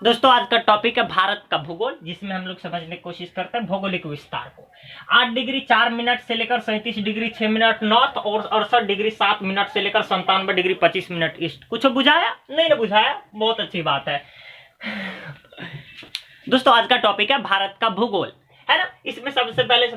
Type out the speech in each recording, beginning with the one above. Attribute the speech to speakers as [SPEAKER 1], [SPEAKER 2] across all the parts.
[SPEAKER 1] दोस्तों आज का टॉपिक है भारत का भूगोल, जिसमें हम लोग समझने की कोशिश करते हैं भौगोलिक विस्तार को। 8 डिग्री 4 मिनट से लेकर 37 डिग्री 6 मिनट नॉर्थ और 68 डिग्री 7 मिनट से लेकर 97 डिग्री 25 मिनट ईस्ट। कुछ बुझाया? नहीं ना बुझाया, बहुत अच्छी बात है। दोस्तों आज का टॉपिक है भारत का भूगोल, है ना। इसमें सबसे पहले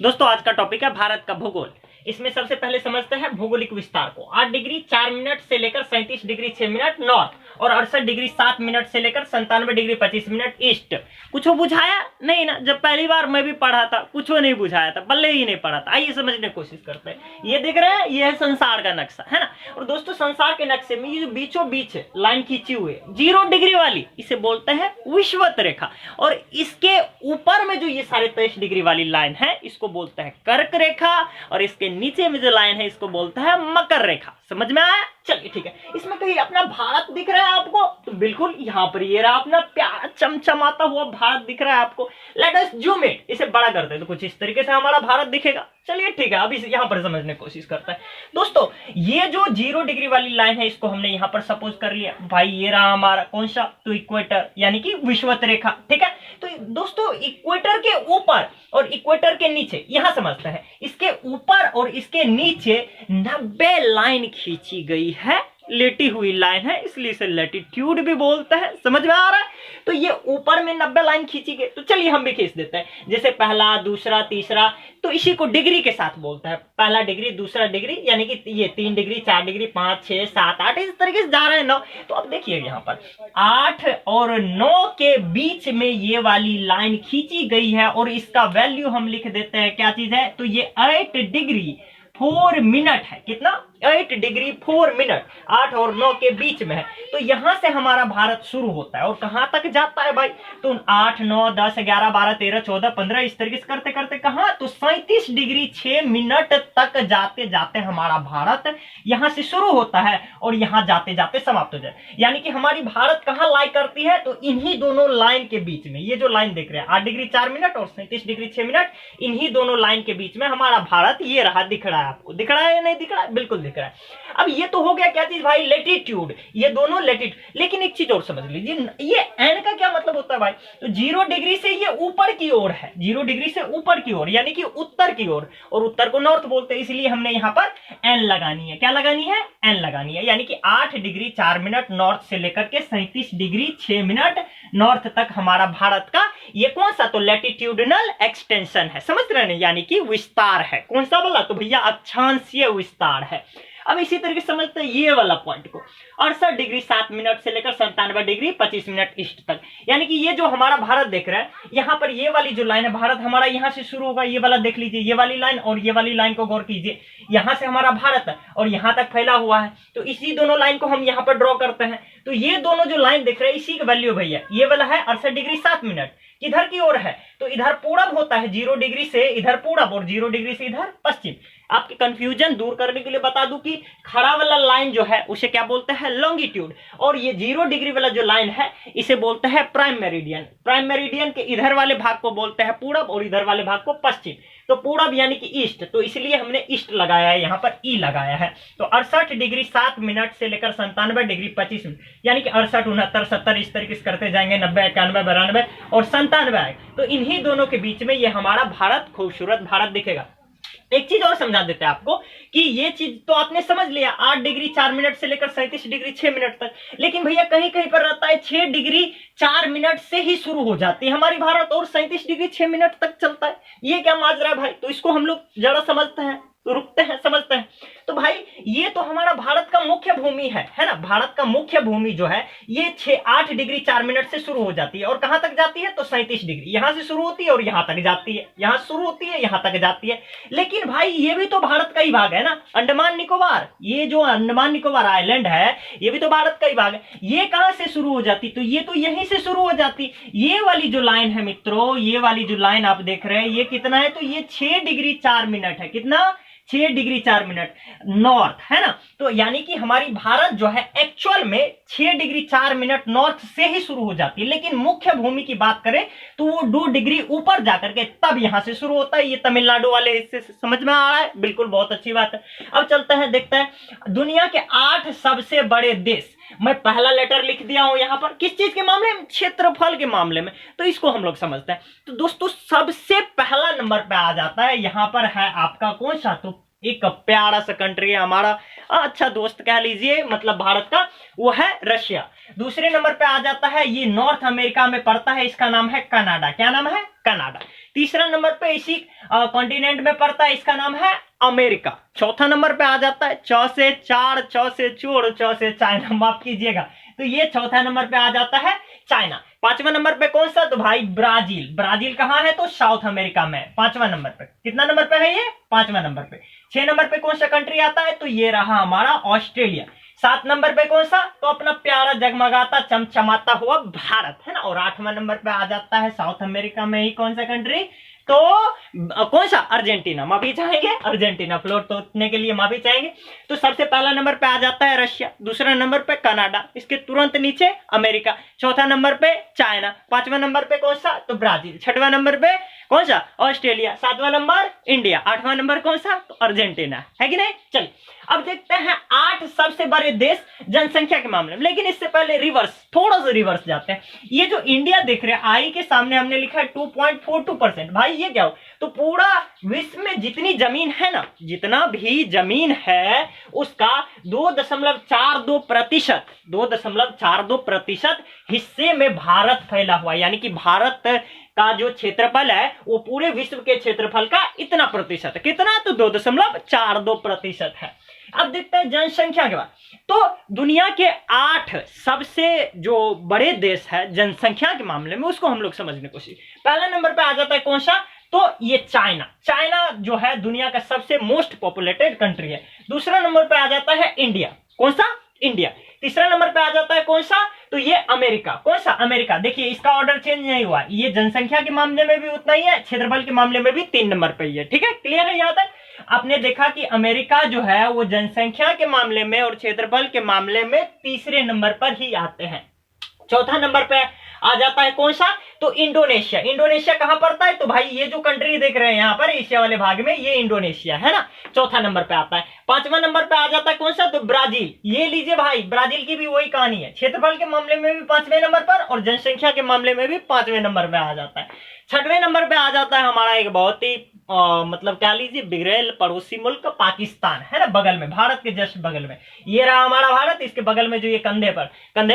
[SPEAKER 1] दोस्तों आज का टॉपिक है भारत का भूगोल। इसमें सबसे पहले समझते हैं भौगोलिक विस्तार को। 8 डिग्री 4 मिनट से लेकर 37 डिग्री 6 मिनट नॉर्थ और 68 डिग्री 7 मिनट से लेकर 97 डिग्री 25 मिनट ईस्ट। कुछ बुझाया? नहीं ना। जब पहली बार मैं भी पढ़ा था कुछ नहीं बुझाया था, बल्ले ही नहीं पढ़ा था। आइए समझने की कोशिश करते हैं। ये देख रहे हैं, ये है संसार का नक्शा, है ना। और दोस्तों संसार के नक्शे में ये जो बीचों बीच है लाइन खींची हुई है 0 डिग्री वाली, इसे बोलते हैं विषुवत रेखा। और इसके ऊपर में जो ये 23.5 डिग्री वाली लाइन है इसको बोलते हैं कर्क रेखा, और इसके नीचे में जो लाइन है इसको बोलते हैं मकर रेखा। समझ में आया? चलिए ठीक है। इसमें कहीं अपना भारत दिख रहा है आपको? तो बिल्कुल यहाँ पर ये रहा अपना प्यारा चमचमाता हुआ भारत दिख रहा है आपको। लेट अस जूम इट, इसे बड़ा करते हैं तो कुछ इस तरीके से हमारा भारत दिखेगा। चलिए ठीक है, अभी यहाँ पर समझने की कोशिश करता है। दोस्तों ये जो 0 डिग्री वाली लाइन है इसको हमने यहाँ पर सपोज कर लिया भाई, ये रहा हमारा कौन सा, तो इक्वेटर यानी कि विषुवत रेखा। ठीक है, तो दोस्तों इक्वेटर के ऊपर और इक्वेटर के नीचे यहां समझते हैं, इसके ऊपर और इसके नीचे 90 लाइन खींची गई है, लेटी हुई लाइन है, इसलिए इसे लैटिट्यूड भी बोलते हैं। समझ में आ रहा है? तो ये ऊपर में 90 लाइन खींची गई, तो चलिए हम भी खींच देते हैं। जैसे पहला, दूसरा, तीसरा, तो इसी को डिग्री के साथ बोलता है। पहला डिग्री, दूसरा डिग्री, यानी कि ये 3 डिग्री 4 डिग्री 5 6 7 8 इस तरीके से जा रहे हैं 9। तो अब देखिए यहाँ पर 8 और 9 के बीच में ये वाली लाइन खींची गई है, और इसका वैल्यू हम लिख देते हैं। क्या चीज है? तो ये 8 डिग्री 4 मिनट है। कितना? 8 डिग्री 4 मिनट 8 और 9 के बीच में है। तो यहां से हमारा भारत शुरू होता है और कहां तक जाता है भाई? तो 8 9 10 11 12 13 14 15 इस तरीके से करते करते कहां, तो 37 डिग्री 6 मिनट तक जाते जाते हमारा भारत यहां से शुरू होता है और यहां जाते जाते समाप्त हो जाए। यानी कि हमारी भारत कहां लाई करती है? तो इन्हीं दोनों लाइन के बीच में, ये जो लाइन देख रहे हैं 8 डिग्री 4 मिनट और 37 डिग्री 6 मिनट, इन्हीं दोनों लाइन के बीच में हमारा भारत ये रहा। दिख रहा है आपको? दिख रहा है या नहीं दिख रहा है? बिल्कुल दिख रहा है। अब ये तो हो गया क्या चीज भाई? लेटीट्यूड, ये दोनों लेटीट्यूड। लेकिन एक चीज और समझ लीजिए, ये एन का क्या मतलब होता है भाई? तो 0 डिग्री से ये ऊपर की ओर है, 0 डिग्री से ऊपर की ओर यानी कि उत्तर की ओर, और उत्तर को नॉर्थ बोलते हैं, इसलिए हमने यहां पर एन लगानी है। क्या लगानी है? एन लगानी है। यानी कि 8 डिग्री 4 मिनट नॉर्थ से लेकर के 37 डिग्री 6 मिनट नॉर्थ तक हमारा भारत का ये कौन सा, तो लैटिट्यूडनल एक्सटेंशन है। समझ रहे हैं? यानी कि विस्तार है। कौन सा बोला? तो भैया अक्षांशीय विस्तार है। अब इसी तरीके से समझते हैं ये वाला पॉइंट को। 68 डिग्री 7 मिनट से लेकर 97 डिग्री 25 मिनट ईस्ट तक, यानी कि ये जो हमारा भारत देख रहा है, यहां पर ये वाली जो लाइन है, भारत हमारा यहां से शुरू होगा। ये वाला देख लीजिए, ये वाली लाइन और ये वाली लाइन को गौर कीजिए। यहां से हमारा भारत है और यहां तक फैला हुआ है, तो इसी दोनों लाइन को हम यहां पर ड्रॉ करते हैं। तो ये दोनों जो लाइन देख रहे हैं इसी का वैल्यू भैया, ये वाला है 68 डिग्री 7 मिनट, किधर की ओर है? तो इधर पूरब होता है, 0 डिग्री से इधर पूरब और 0 डिग्री से इधर पश्चिम। आपके कंफ्यूजन दूर करने के लिए बता दूं कि खड़ा वाला लाइन जो है उसे क्या बोलते हैं? लॉन्गिट्यूड। और ये 0 डिग्री वाला जो लाइन है इसे बोलते हैं प्राइम मेरिडियन। प्राइम मेरिडियन के इधर वाले भाग को बोलते हैं पूरब और इधर वाले भाग को पश्चिम। तो पूरब यानी कि ईस्ट, तो इसलिए हमने ईस्ट लगाया है, यहाँ पर ई लगाया है। तो 68 डिग्री 7 मिनट से लेकर 97 डिग्री 25 मिनट, यानी कि 68 69 70 इस तरीके से करते जाएंगे, 90 91 92 और 97। तो इन्हीं दोनों के बीच में ये हमारा भारत, खूबसूरत भारत दिखेगा। एक चीज और समझा देते हैं आपको कि ये चीज तो आपने समझ लिया 8 डिग्री 4 मिनट से लेकर 37 डिग्री 6 मिनट तक, लेकिन भैया कहीं कहीं पर रहता है 6 डिग्री 4 मिनट से ही शुरू हो जाती है हमारी भारत और 37 डिग्री 6 मिनट तक चलता है। ये क्या माजरा है भाई? तो इसको हम लोग जरा समझते हैं, तो रुकते हैं, समझते हैं। तो भाई ये तो हमारा भारत का मुख्य भूमि है ना। भारत का मुख्य भूमि जो है ये 8 डिग्री 4 मिनट से शुरू हो जाती है और कहां तक जाती है? तो 37 डिग्री, यहां से शुरू होती है और यहां तक जाती है, यहां शुरू होती है यहां तक जाती है। लेकिन भाई ये भी तो भारत का ही भाग है ना। अंडमान निकोबार, ये जो अंडमान निकोबार आइलैंड है ये भी तो भारत का ही भाग है। ये कहां से शुरू हो जाती? तो ये तो यहीं से शुरू हो जाती। ये वाली जो लाइन है मित्रों, ये वाली जो लाइन आप देख रहे हैं ये कितना है? तो ये 6 डिग्री 4 मिनट है। कितना? 6 डिग्री 4 मिनट नॉर्थ, है ना। तो यानी कि हमारी भारत जो है एक्चुअल में 6 डिग्री 4 मिनट नॉर्थ से ही शुरू हो जाती है, लेकिन मुख्य भूमि की बात करें तो वो 2 डिग्री ऊपर जाकर के तब यहां से शुरू होता है। ये तमिलनाडु वाले हिस्से से समझ में आ रहा है? बिल्कुल, बहुत अच्छी बात है। अब चलते हैं, देखते हैं दुनिया के 8 सबसे बड़े देश मैं पहला लेटर लिख दिया हूं यहां पर, किस चीज के मामले में, क्षेत्रफल के मामले में, तो इसको हम लोग समझते हैं। तो दोस्तों सबसे पहला नंबर पे आ जाता है यहां पर है आपका कौन सा, तो एक प्यारा सा कंट्री है हमारा, अच्छा दोस्त कह लीजिए मतलब भारत का, वो है रशिया। दूसरे नंबर पे आ जाता है, ये नॉर्थ अमेरिका में पड़ता है, इसका नाम है कनाडा। क्या नाम है, कनाडा। तीसरा नंबर पे इसी कॉन्टिनेंट में पड़ता है, इसका नाम है अमेरिका। चौथा नंबर पे आ जाता है, च से चार, च से चोर, च से चाइना, माफ कीजिएगा, तो ये चौथा नंबर पे आ जाता है चाइना। पांचवा नंबर पे कौन सा, तो भाई ब्राजील। ब्राजील कहां है, तो साउथ अमेरिका में, पांचवा नंबर पे। कितना नंबर पे है ये, पांचवा नंबर पे। 6 नंबर पे कौन सा कंट्री आता है, तो ये रहा हमारा ऑस्ट्रेलिया। 7 नंबर पे कौन सा, तो अपना प्यारा जगमगाता चमचमाता हुआ भारत है ना। और 8वां नंबर पे आ जाता है साउथ अमेरिका में ही कौन सा कंट्री, तो कौन सा, अर्जेंटीना। माफी चाहेंगे, अर्जेंटीना, फ्लोर तोड़ने के लिए माफी चाहेंगे। तो सबसे पहला नंबर पे आ जाता है रशिया, दूसरा नंबर पे कनाडा, इसके तुरंत नीचे अमेरिका, चौथा नंबर पे चाइना, पांचवा नंबर पे कौन सा, तो ब्राजील, छठवां नंबर पे कौन सा, ऑस्ट्रेलिया, सातवां नंबर इंडिया, आठवां नंबर कौन सा, तो अर्जेंटीना, है कि नहीं। चलिए अब देखते हैं 8 सबसे बड़े देश जनसंख्या के मामले में, लेकिन इससे पहले रिवर्स, थोड़ा सा रिवर्स जाते हैं। ये जो इंडिया देख रहे हैं, आई के सामने हमने लिखा है 2.42%। भाई ये क्या हो, तो पूरा विश्व में जितनी जमीन है ना, जितना भी जमीन है उसका 2.42%, 2.42% हिस्से में भारत फैला हुआ है। यानी कि भारत का जो क्षेत्रफल है वो पूरे विश्व के क्षेत्रफल का इतना प्रतिशत है। कितना, तो 2.42% है। अब देखते हैं जनसंख्या के बाद, तो दुनिया के 8 सबसे जो बड़े देश है जनसंख्या के मामले में, उसको हम लोग समझने की कोशिश। पहला नंबर पे आ जाता है कौन सा, तो ये चाइना। चाइना जो है दुनिया का सबसे मोस्ट पॉपुलेटेड कंट्री है। दूसरा नंबर पे आ जाता है इंडिया। कौन सा, इंडिया। तीसरा नंबर पे आ जाता है कौन सा, तो ये अमेरिका। कौन सा, अमेरिका। देखिए इसका ऑर्डर चेंज नहीं हुआ, ये जनसंख्या के मामले में भी उतना ही है, क्षेत्रफल के मामले में भी 3 नंबर पे ही है। ठीक है, क्लियर है। यहां तक आपने देखा कि अमेरिका जो है वो जनसंख्या के मामले में और क्षेत्रफल के मामले में तीसरे नंबर पर ही आते हैं। चौथा नंबर पे आ जाता है कौन सा, तो इंडोनेशिया। इंडोनेशिया कहां पड़ता है, तो भाई ये जो कंट्री देख रहे हैं यहां पर एशिया वाले भाग में, ये इंडोनेशिया है ना, चौथा नंबर पे आता है। पांचवा नंबर पे आ जाता है कौन सा, तो ब्राजील। ये लीजिए भाई, ब्राजील की भी वही कहानी है, क्षेत्रफल के मामले में भी 5वें नंबर पर और जनसंख्या के मामले में भी 5वें नंबर पे आ जाता है। 6वें नंबर पे आ जाता है हमारा एक बहुत ही मतलब क्या लीजिए बिगड़ेल पड़ोसी मुल्क पाकिस्तान, है ना, बगल में, भारत के जस्ट बगल में। ये रहा हमारा भारत, इसके बगल में जो ये कंधे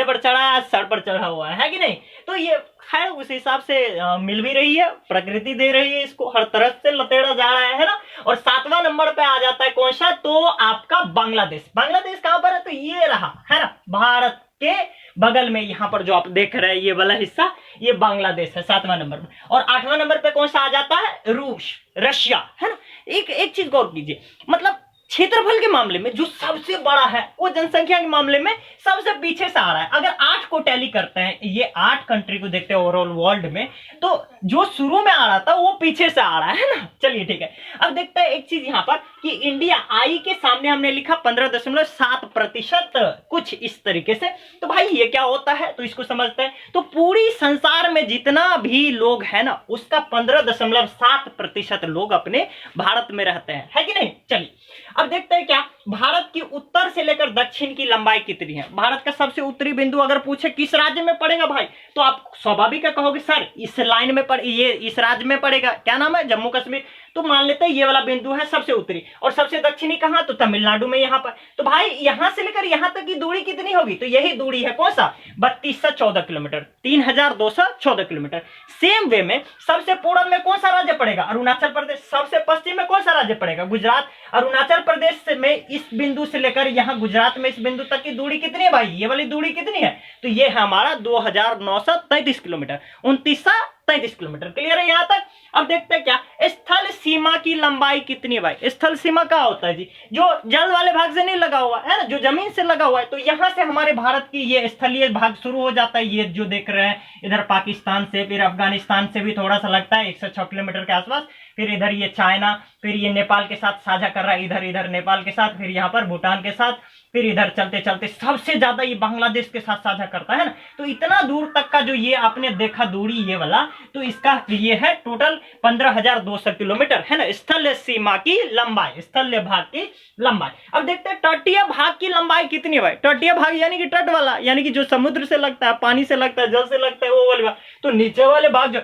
[SPEAKER 1] पर चढ़ा है, सर पर चढ़ा हुआ है कि नहीं। तो ये है उस हिसाब से मिल भी रही है, प्रकृति दे रही है इसको, हर तरफ से लतेड़ा जा रहा है ना। और 7वां नंबर पे आ जाता है कौन सा, तो आपका बांग्लादेश। बांग्लादेश कहां पर है, तो ये रहा, है ना, भारत के बगल में, यहां पर जो आप देख रहे हैं ये वाला हिस्सा, ये बांग्लादेश है 7वां नंबर में। और 8वां नंबर पे कौन सा आ जाता है, रूस, रशिया, है ना। एक चीज गौर कीजिए, मतलब क्षेत्रफल के मामले में जो सबसे बड़ा है वो जनसंख्या के मामले में सबसे पीछे से आ रहा है। अगर 8 को टैली करते हैं, ये 8 कंट्री को देखते हैं ओवरऑल वर्ल्ड में, तो जो शुरू में आ रहा था वो पीछे से आ रहा है ना। चलिए ठीक है, अब देखते हैं एक चीज यहां पर कि इंडिया आई के सामने हमने लिखा 15.7%, कुछ इस तरीके से। तो भाई ये क्या होता है, तो इसको समझते हैं। तो पूरी संसार में जितना भी लोग है ना, उसका 15.7% लोग अपने भारत में रहते हैं, है कि नहीं। चलिए अब देखते हैं क्या भारत की उत्तर से लेकर दक्षिण की लंबाई कितनी है। भारत का सबसे उत्तरी बिंदु अगर पूछे किस राज्य में पड़ेगा भाई, तो आप स्वाभाविक कहोगे सर इस लाइन में ये इस राज्य में पड़ेगा, क्या नाम है, जम्मू कश्मीर। तो मान लेते हैं ये वाला बिंदु है सबसे उत्तरी, और सबसे दक्षिणी कहां, तो तमिलनाडु में यहां पर। तो भाई यहां से लेकर यहां तक की दूरी कितनी होगी, तो यही दूरी है कौन सा, 3214 किलोमीटर, 3214 किलोमीटर। सेम वे में सबसे पूर्व में कौन सा राज्य पड़ेगा, अरुणाचल प्रदेश। सबसे पश्चिम में कौन सा राज्य पड़ेगा, गुजरात। अरुणाचल प्रदेश में इस बिंदु से लेकर यहां गुजरात में इस बिंदु तक की दूरी कितनी है भाई, ये वाली दूरी कितनी है, तो ये है हमारा 2933 किलोमीटर, 2933 किलोमीटर। क्लियर है यहां तक। अब देखते हैं क्या स्थल सीमा की लंबाई कितनी है भाई। स्थल सीमा क्या होता है जी, जो जल वाले भाग से नहीं लगा हुआ है ना, जो जमीन से लगा हुआ है। तो यहां से हमारे भारत की ये स्थलीय भाग शुरू हो जाता है, ये जो देख रहे हैं इधर पाकिस्तान से, फिर अफगानिस्तान से भी थोड़ा सा लगता है 106 किलोमीटर के आसपास, फिर इधर ये चाइना, फिर ये नेपाल के साथ साझा कर रहा है, इधर इधर नेपाल के साथ, फिर यहाँ पर भूटान के साथ, फिर इधर चलते चलते सबसे ज्यादा ये बांग्लादेश के साथ साझा करता है ना। तो इतना दूर तक का जो ये आपने देखा दूरी ये वाला, तो इसका ये है टोटल 15,200 किलोमीटर है ना, स्थल सीमा की लंबाई, स्थल भाग की लंबाई। अब देखते हैं तटीय भाग की लंबाई कितनी है भाई। तटीय भाग यानी कि तट वाला, यानी कि जो समुद्र से लगता है, पानी से लगता है, जल से लगता है, वो वाले भाग। तो नीचे वाले भाग जो,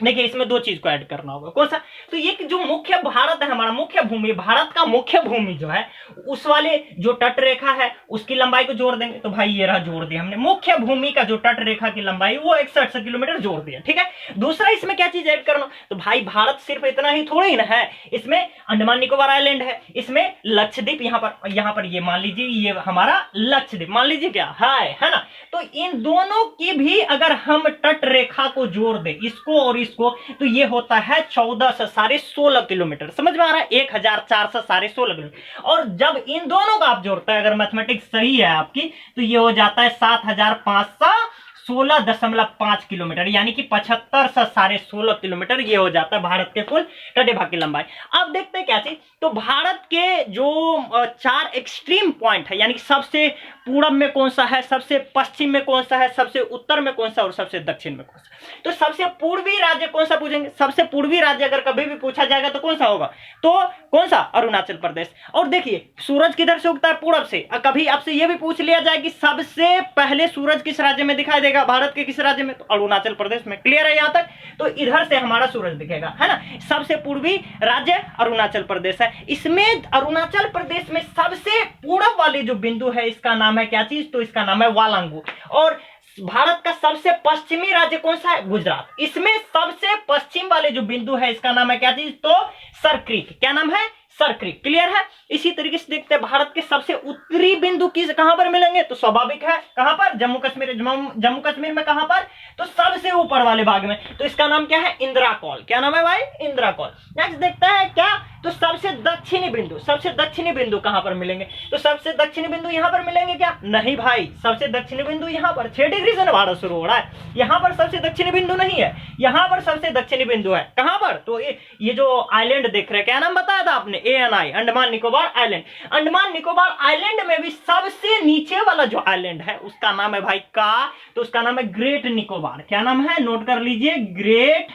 [SPEAKER 1] देखिए इसमें दो चीज को ऐड करना होगा। कौन सा? तो ये जो मुख्य भारत है हमारा, मुख्य भूमि, भारत का मुख्य भूमि जो है, उस वाले जो तट रेखा है उसकी लंबाई को जोड़ देंगे। तो भाई ये रहा, जोड़ दिया हमने। मुख्य भूमि का जो तट रेखा की लंबाई वो 61 किलोमीटर जोड़ दिया, ठीक है। दूसरा इसमें क्या चीज ऐड करना? तो भाई भारत सिर्फ इतना ही थोड़ा ही ना है, इसमें अंडमान निकोबार आइलैंड है, इसमें लक्षद्वीप, यहाँ पर ये मान लीजिए ये हमारा लक्षद्वीप मान लीजिए क्या है ना। तो इन दोनों की भी अगर हम तट रेखा को जोड़ दे, इसको और इसको, तो ये होता है 14 से 16.5 किलोमीटर। समझ में आ रहा है? 1400 से 16.5 किलोमीटर। और जब इन दोनों का आप जोड़ते हैं, अगर मैथमेटिक्स सही है आपकी, तो ये हो जाता है 7,516.5 किलोमीटर, यानी कि 75 से 16.5 किलोमीटर ये हो जाता है भारत के कुल तटीय भाग की लंबाई। अब देखते हैं क्या चीज। तो भारत के जो 4 एक्सट्रीम पॉइंट है, यानी कि सबसे पूरब में कौन सा है, सबसे पश्चिम में कौन सा है, सबसे उत्तर में कौन सा और सबसे दक्षिण में कौन सा। तो सबसे पूर्वी राज्य कौन सा पूछेंगे? सबसे पूर्वी राज्य अगर कभी भी पूछा जाएगा तो कौन सा होगा? तो कौन सा? अरुणाचल प्रदेश। और देखिए सूरज किधर से उगता है? पूरब से। कभी आपसे यह भी पूछ लिया जाए कि सबसे पहले सूरज किस राज्य में दिखाई देगा, भारत के किस राज्य में? तो अरुणाचल प्रदेश में। क्लियर है यहां तक? तो इधर से हमारा सूरज दिखेगा, है ना। सबसे पूर्वी राज्य अरुणाचल प्रदेश है। इसमें अरुणाचल प्रदेश में सबसे पूरब वाली जो बिंदु है, इसका नाम है क्या चीज? तो इसका नाम है वालांगू। और भारत का सबसे पश्चिमी राज्य कौन सा है? गुजरात। इसमें सबसे पश्चिम वाले जो बिंदु है, इसका नाम है क्या चीज? तो सरक्रीक। क्या नाम है? सरक्रीक। क्लियर है? इसी तरीके से देखते हैं भारत के सबसे उत्तरी बिंदु किस कहां पर मिलेंगे? तो स्वाभाविक है कहां पर? जम्मू कश्मीर। जम्मू कश्मीर में कहां पर? तो सबसे ऊपर वाले भाग में। तो इसका नाम क्या है? इंदिरा कॉल। क्या नाम है भाई? इंदिरा कॉल। नेक्स्ट देखते हैं क्या, तो सबसे दक्षिणी बिंदु, सबसे दक्षिणी बिंदु कहां पर मिलेंगे? तो सबसे दक्षिणी बिंदु यहां पर मिलेंगे क्या? नहीं भाई, सबसे दक्षिणी बिंदु यहां पर 6 डिग्री से भारत शुरू हो रहा है, यहां पर सबसे दक्षिणी बिंदु नहीं है, यहां पर सबसे दक्षिणी बिंदु है। कहां पर? तो ये जो आइलैंड देख रहे हैं, क्या नाम बताया था आपने? ANI, Andaman Nicobar island. Andaman Nicobar island में भी सबसे नीचे वाला जो आइलैंड है उसका नाम है भाई का, तो उसका नाम है ग्रेट निकोबार। क्या नाम है? नोट कर लीजिए, great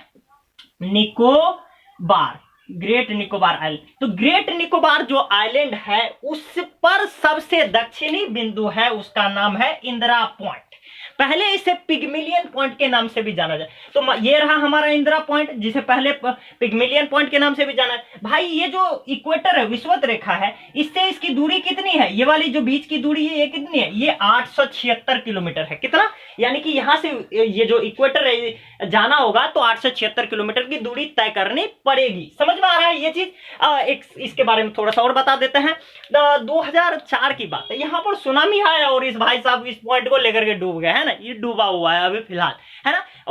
[SPEAKER 1] Nicobar. Great Nicobar island. तो ग्रेट निकोबार जो आइलैंड है उस पर सबसे दक्षिणी बिंदु है, उसका नाम है इंदिरा पॉइंट। पहले इसे पिग्मिलियन पॉइंट के नाम से भी जाना जाए। तो ये रहा हमारा इंदिरा पॉइंट, जिसे पहले पिग्मिलियन पॉइंट के नाम से भी जाना है। भाई ये जो इक्वेटर है, विषुवत रेखा है, इससे इसकी दूरी कितनी है? ये वाली जो बीच की दूरी है ये कितनी है? ये 876 किलोमीटर है। कितना? यानी कि यहां से ये जो इक्वेटर है जाना होगा तो 876 किलोमीटर की दूरी तय करनी पड़ेगी। समझ में आ रहा है ये चीज? एक इसके बारे में थोड़ा सा और बता देते हैं। 2004 की बात है, यहाँ पर सुनामी आया और इस भाई साहब इस पॉइंट को लेकर के डूब गए, है ना। ये डूबा हुआ है अभी फिलहाल, है ना।